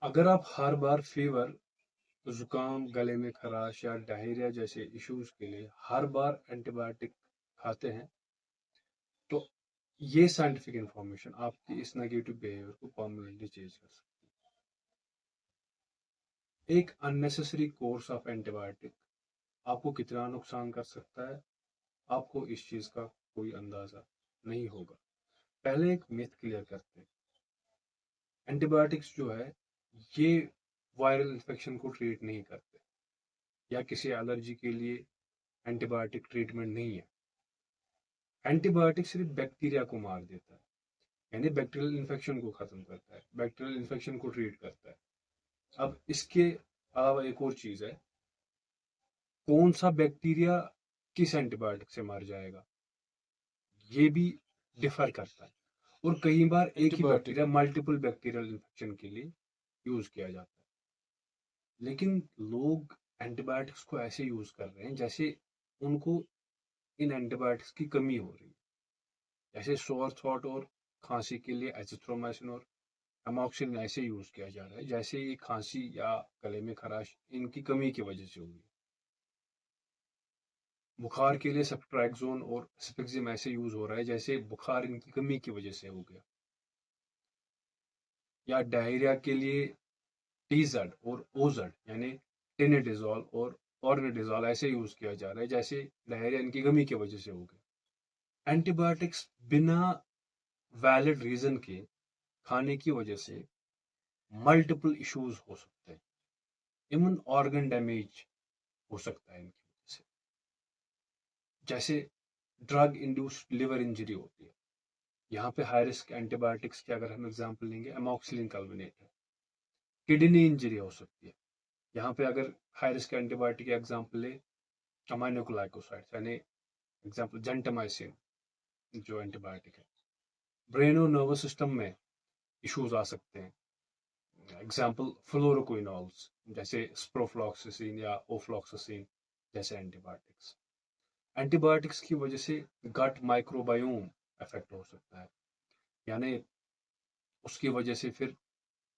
अगर आप हर बार फीवर, जुकाम, गले में खराश या डायरिया जैसे इश्यूज के लिए हर बार एंटीबायोटिक खाते हैं, तो ये साइंटिफिक इंफॉर्मेशन आपकी इस नेगेटिव बिहेवियर को परमानेंटली चेंज कर सकती है। एक अननेसेसरी कोर्स ऑफ एंटीबायोटिक आपको कितना नुकसान कर सकता है, आपको इस चीज का कोई अंदाजा नहीं होगा। पहले एक मिथ क्लियर करते हैं। एंटीबायोटिक्स जो है, ये वायरल इन्फेक्शन को ट्रीट नहीं करते, या किसी एलर्जी के लिए एंटीबायोटिक ट्रीटमेंट नहीं है। एंटीबायोटिक सिर्फ बैक्टीरिया को मार देता है, यानी बैक्टीरियल इन्फेक्शन को खत्म करता है, बैक्टीरियल इन्फेक्शन को ट्रीट करता है। अब इसके अलावा एक और चीज है, कौन सा बैक्टीरिया किस एंटीबायोटिक से मर जाएगा, ये भी डिफर करता है। और कई बार एक ही antibiotic bacteria multiple bacterial infection के लिए यूज किया जाता है। लेकिन लोग एंटीबायोटिक्स को ऐसे यूज कर रहे हैं जैसे उनको इन एंटीबायोटिक्स की कमी हो रही है। जैसे सोर थ्रोट और खांसी के लिए एजिथ्रोमाइसिन और अमोक्सिन ऐसे यूज किया जा रहा है जैसे ये खांसी या गले में खराश इनकी कमी की वजह से हुई। बुखार के लिए सेफ्ट्रैक्सोन और सिफिक्सिम ऐसे यूज हो रहा है जैसे बुखार इनकी कमी की वजह से हो गया। या डायरिया के लिए टीजेड और ओजेड यानी टेनेडिजोल और ऑर्निडिजोल ऐसे यूज किया जा रहा है जैसे डायरिया इनकी कमी की वजह से हो गया। एंटीबायोटिक्स बिना वैलिड रीजन के खाने की वजह से मल्टीपल इश्यूज हो सकते हैं। इवन ऑर्गन डैमेज हो सकता है इनकी वजह से। जैसे ड्रग इंड्यूस्ड लिवर इंजरी होती है। यहाँ पे हाई रिस्क एंटीबायोटिक्स की अगर हम एग्जांपल लेंगे, अमोक्सिलिन कार्बोनेट है। किडनी इंजरी हो सकती है। यहाँ पे अगर हाई रिस्क एंटीबायोटिक एग्जांपल ले, अमाइनोग्लाइकोसाइड्स यानी एग्जांपल जेंटामाइसिन जो एंटीबायोटिक है। ब्रेन और नर्वस सिस्टम में इश्यूज आ सकते हैं। एग्जांपल फ्लोरोक्विनोल्स जैसे स्प्रोफ्लॉक्सासिन या ओफ्लॉक्सासिन जैसे एंटीबायोटिक्स। एंटीबायोटिक्स की वजह से गट माइक्रोबायोम अफेक्ट हो सकता है, यानी उसकी वजह से फिर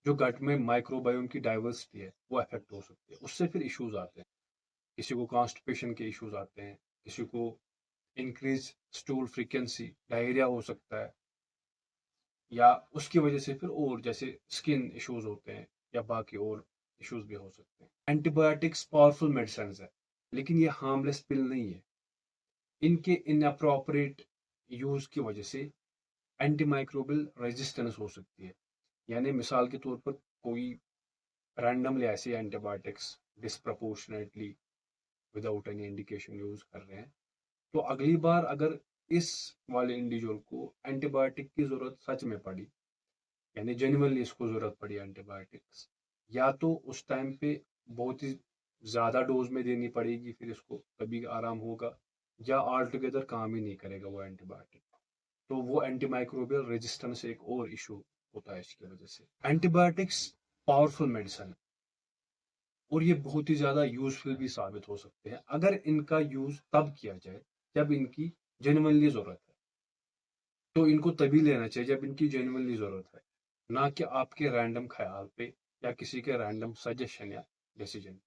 जो गट में माइक्रोबायोम की डाइवर्सिटी है वो अफेक्ट हो सकती है। उससे फिर इश्यूज आते हैं। किसी को कॉन्स्टिपेशन के इश्यूज आते हैं, किसी को इंक्रीज स्टूल फ्रीक्वेंसी डायरिया हो सकता है, या उसकी वजह से फिर और जैसे स्किन इश्यूज होते हैं या बाकी और इश्यूज भी हो सकते हैं। एंटीबायोटिक्स पावरफुल मेडिसिन है, लेकिन ये हार्मलेस पिल नहीं है। इनके इनअप्रोप्रिएट यूज की वजह से एंटीमाइक्रोबियल रेजिस्टेंस हो सकती है। यानी मिसाल के तौर पर कोई रैंडमली ऐसे antibiotics disproportionately without any indication use कर रहे हैं, तो अगली बार अगर इस वाले इंडिविजुअल को एंटीबायोटिक की जरूरत सच में पड़ी, यानी जेन्युइनली इसको जरूरत पड़ी एंटीबायोटिक्स, या तो उस टाइम पे बहुत ही ज्यादा डोज में देनी पड़ेगी, फिर इसको तभी आराम होगा, या ऑल टुगेदर काम ही नहीं करेगा वो एंटीबायोटिक। तो वो एंटीमाइक्रोबियल रेजिस्टेंस एक और इशू होता है इसकी वजह से। एंटीबायोटिक्स पावरफुल मेडिसिन है और ये बहुत ही ज्यादा यूजफुल भी साबित हो सकते हैं अगर इनका यूज तब किया जाए जब इनकी जेन्युइनली जरूरत है। तो इनको तभी लेना चाहिए जब इनकी जेन्युइनली जरूरत है, ना कि आपके रैंडम ख्याल पे या किसी के रैंडम सजेशन या डिसीजन।